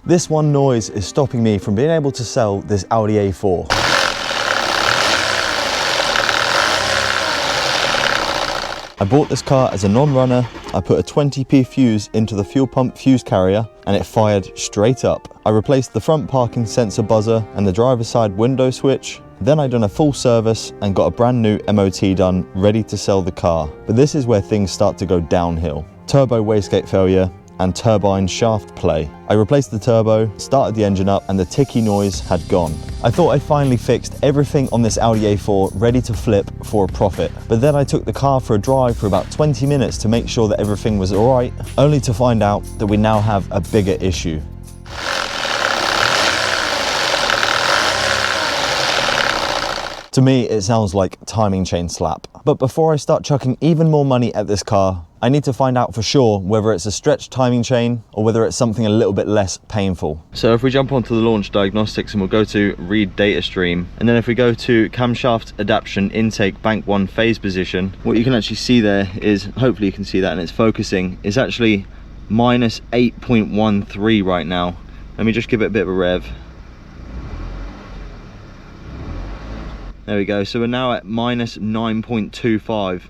This one noise is stopping me from being able to sell this Audi A4. I bought this car as a non-runner. I put a 20p fuse into the fuel pump fuse carrier and it fired straight up. I replaced the front parking sensor buzzer and the driver's side window switch. Then I done a full service and got a brand new MOT done, ready to sell the car. But this is where things start to go downhill. Turbo wastegate failure and turbine shaft play. I replaced the turbo, started the engine up, and the ticky noise had gone. I thought I finally fixed everything on this Audi A4, ready to flip for a profit. But then I took the car for a drive for about 20 minutes to make sure that everything was all right, only to find out that we now have a bigger issue. To me, it sounds like timing chain slap. But before I start chucking even more money at this car, I need to find out for sure whether it's a stretched timing chain or whether it's something a little bit less painful. So if we jump onto the launch diagnostics and we'll go to read data stream, and then if we go to camshaft adaptation intake bank 1 phase position, what you can actually see there is, hopefully you can see that and it's focusing, is actually minus 8.13 right now. Let me just give it a bit of a rev. There we go, so we're now at minus 9.25.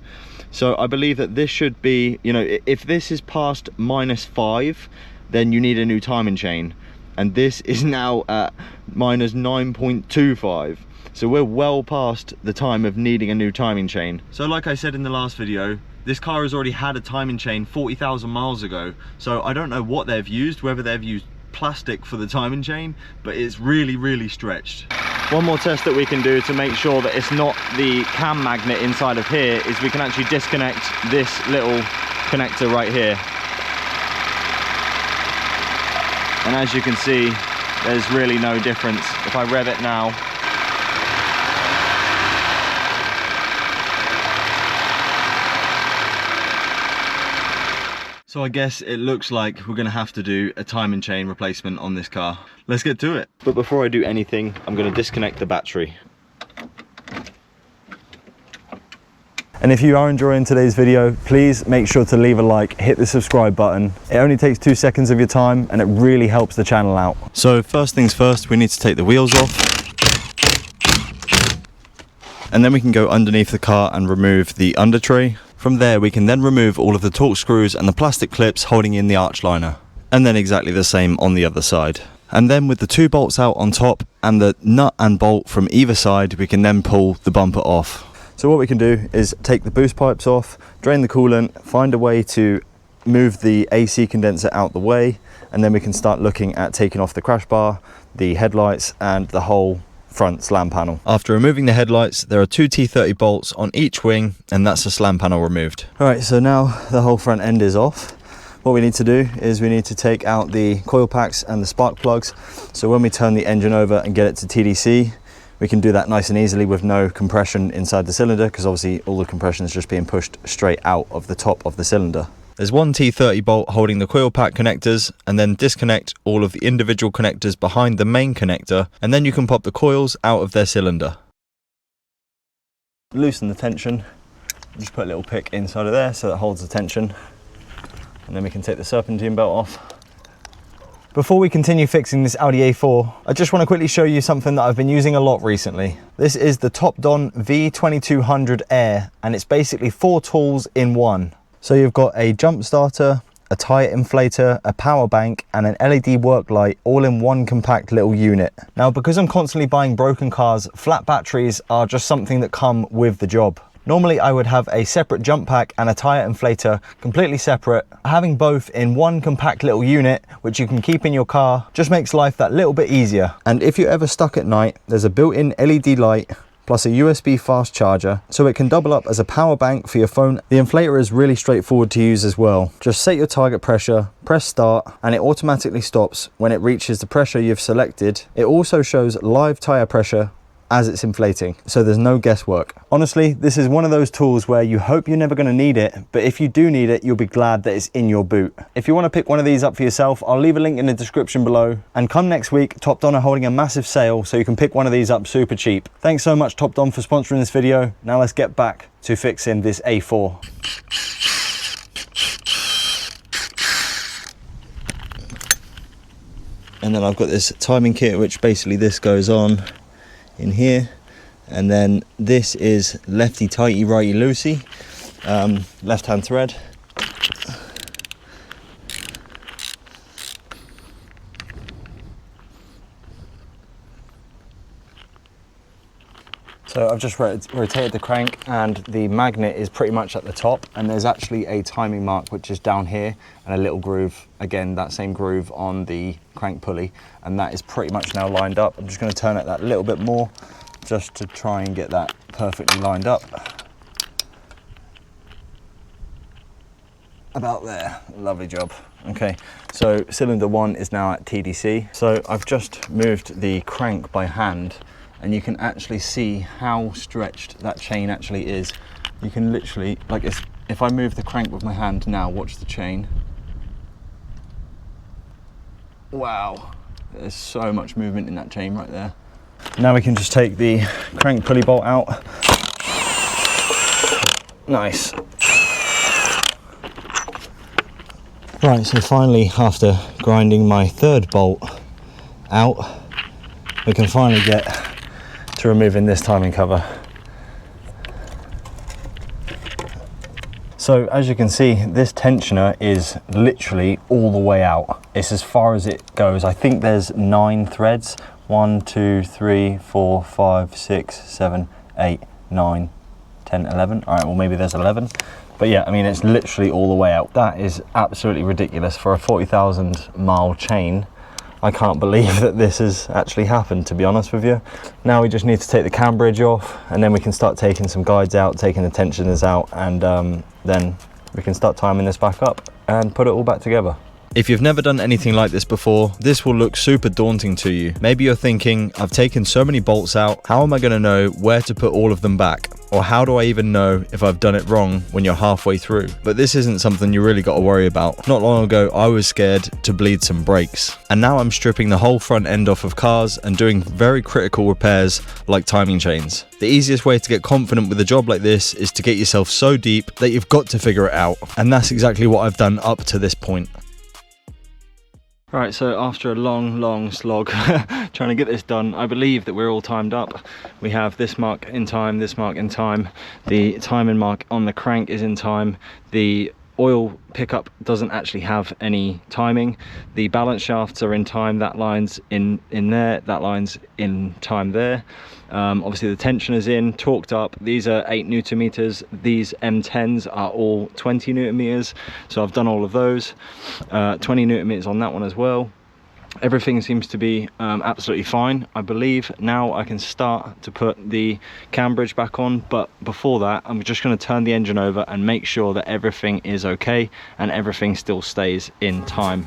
So I believe that this should be, you know, if this is past minus 5, then you need a new timing chain. And this is now at minus 9.25. So we're well past the time of needing a new timing chain. So like I said in the last video, this car has already had a timing chain 40,000 miles ago. So I don't know what they've used, whether they've used plastic for the timing chain, but it's really, really stretched. One more test that we can do to make sure that it's not the cam magnet inside of here is we can actually disconnect this little connector right here. And as you can see, there's really no difference. If I rev it now, so I guess it looks like we're gonna have to do a timing chain replacement on this car. Let's get to it. But before I do anything, I'm gonna disconnect the battery. And if you are enjoying today's video, please make sure to leave a like, hit the subscribe button. It only takes 2 seconds of your time and it really helps the channel out. So first things first, we need to take the wheels off. And then we can go underneath the car and remove the under tray. From there, we can then remove all of the torque screws and the plastic clips holding in the arch liner. And then exactly the same on the other side. And then with the 2 bolts out on top and the nut and bolt from either side, we can then pull the bumper off. So what we can do is take the boost pipes off, drain the coolant, find a way to move the AC condenser out the way, and then we can start looking at taking off the crash bar, the headlights, and the whole front slam panel. After removing the headlights, there are 2 T30 bolts on each wing, and that's the slam panel removed. All right, so now the whole front end is off. What we need to do is we need to take out the coil packs and the spark plugs. So when we turn the engine over and get it to TDC, we can do that nice and easily with no compression inside the cylinder, because obviously all the compression is just being pushed straight out of the top of the cylinder. There's 1 T30 bolt holding the coil pack connectors, and then disconnect all of the individual connectors behind the main connector, and then you can pop the coils out of their cylinder. Loosen the tension, just put a little pick inside of there so that holds the tension, and then we can take the serpentine belt off. Before we continue fixing this Audi A4, I just want to quickly show you something that I've been using a lot recently. This is the Topdon V2200 Air, and it's basically 4 tools in one. So you've got a jump starter, a tire inflator, a power bank, and an LED work light, all in one compact little unit. Now, because I'm constantly buying broken cars, flat batteries are just something that come with the job. Normally I would have a separate jump pack and a tire inflator completely separate. Having both in one compact little unit, which you can keep in your car, just makes life that little bit easier. And if you're ever stuck at night, there's a built-in LED light plus a USB fast charger, so it can double up as a power bank for your phone. The inflator is really straightforward to use as well. Just set your target pressure, press start, and it automatically stops when it reaches the pressure you've selected. It also shows live tire pressure as it's inflating, so there's no guesswork. Honestly, this is one of those tools where you hope you're never going to need it, but if you do need it, you'll be glad that it's in your boot. If you want to pick one of these up for yourself, I'll leave a link in the description below. And come next week, Topdon are holding a massive sale, so you can pick one of these up super cheap. Thanks so much, Topdon, for sponsoring this video. Now let's get back to fixing this A4. And then I've got this timing kit, which basically this goes on in here. And then this is lefty tighty, righty loosey, left hand thread. So I've just rotated the crank, and the magnet is pretty much at the top, and there's actually a timing mark which is down here, and a little groove, again that same groove on the crank pulley, and that is pretty much now lined up. I'm just going to turn it that little bit more just to try and get that perfectly lined up. About there, lovely job. Okay, so cylinder 1 is now at TDC. So I've just moved the crank by hand, and you can actually see how stretched that chain actually is. You can literally, like, if I move the crank with my hand now, watch the chain. Wow, there's so much movement in that chain right there. Now we can just take the crank pulley bolt out. Nice. Right, so finally, after grinding my third bolt out, we can finally get to removing this timing cover. So as you can see, this tensioner is literally all the way out. It's as far as it goes. I think there's 9 threads. 1, 2, 3, 4, 5, 6, 7, 8, 9, 10, 11. All right, well maybe there's 11. But yeah, I mean, it's literally all the way out. That is absolutely ridiculous for a 40,000 mile chain. I can't believe that this has actually happened, to be honest with you. Now we just need to take the cam bridge off, and then we can start taking some guides out, taking the tensioners out, and then we can start timing this back up and put it all back together. If you've never done anything like this before, this will look super daunting to you. Maybe you're thinking, I've taken so many bolts out, how am I going to know where to put all of them back? Or how do I even know if I've done it wrong when you're halfway through? But this isn't something you really got to worry about. Not long ago, I was scared to bleed some brakes. And now I'm stripping the whole front end off of cars and doing very critical repairs like timing chains. The easiest way to get confident with a job like this is to get yourself so deep that you've got to figure it out. And that's exactly what I've done up to this point. Right, so after a long slog trying to get this done, I believe that we're all timed up. We have this mark in time, this mark in time, the timing mark on the crank is in time, the oil pickup doesn't actually have any timing, the balance shafts are in time, that line's in there, that line's in time there. Obviously the tension is in, torqued up. These are 8 Newton meters. These M10s are all 20 Newton meters. So I've done all of those. 20 Newton meters on that one as well. Everything seems to be absolutely fine. I believe now I can start to put the cam bridge back on, but before that I'm just going to turn the engine over and make sure that everything is okay and everything still stays in time.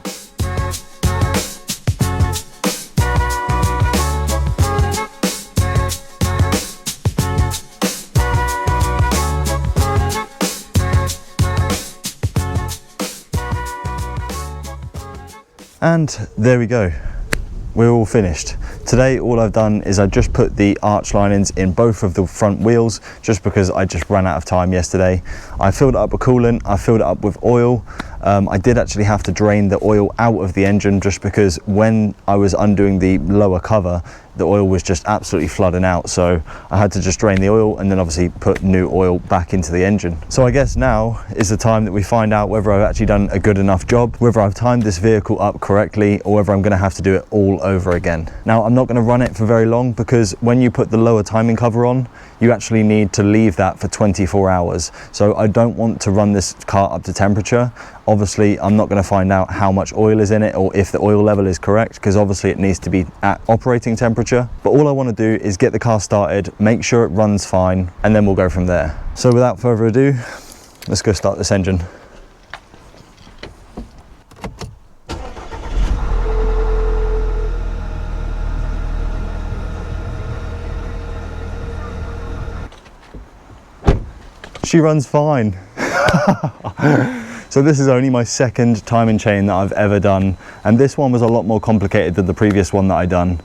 And there we go, we're all finished. Today all I've done is I just put the arch linings in both of the front wheels just because I just ran out of time yesterday. I filled it up with coolant, I filled it up with oil. I did actually have to drain the oil out of the engine just because when I was undoing the lower cover, the oil was just absolutely flooding out. So I had to just drain the oil and then obviously put new oil back into the engine. So I guess now is the time that we find out whether I've actually done a good enough job, whether I've timed this vehicle up correctly, or whether I'm going to have to do it all over again. Now I'm not going to run it for very long because when you put the lower timing cover on, you actually need to leave that for 24 hours. So I don't want to run this car up to temperature. Obviously, I'm not going to find out how much oil is in it or if the oil level is correct, because obviously it needs to be at operating temperature. But all I want to do is get the car started, make sure it runs fine, and then we'll go from there. So without further ado, let's go start this engine. She runs fine. So this is only my second timing chain that I've ever done, and this one was a lot more complicated than the previous one that I done.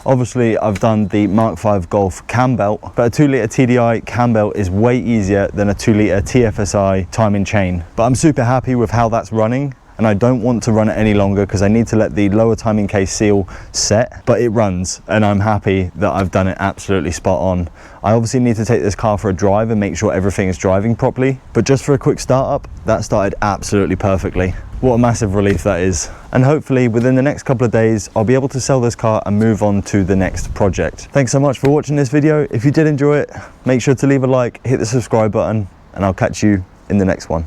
Obviously I've done the Mark V Golf cam belt, but a 2 litre TDI cam belt is way easier than a 2 litre TFSI timing chain. But I'm super happy with how that's running. and I don't want to run it any longer because I need to let the lower timing case seal set, but it runs and I'm happy that I've done it absolutely spot on. I obviously need to take this car for a drive and make sure everything is driving properly, but just for a quick startup, that started absolutely perfectly. What a massive relief that is. And hopefully within the next couple of days, I'll be able to sell this car and move on to the next project. Thanks so much for watching this video. If you did enjoy it, make sure to leave a like, hit the subscribe button, and I'll catch you in the next one.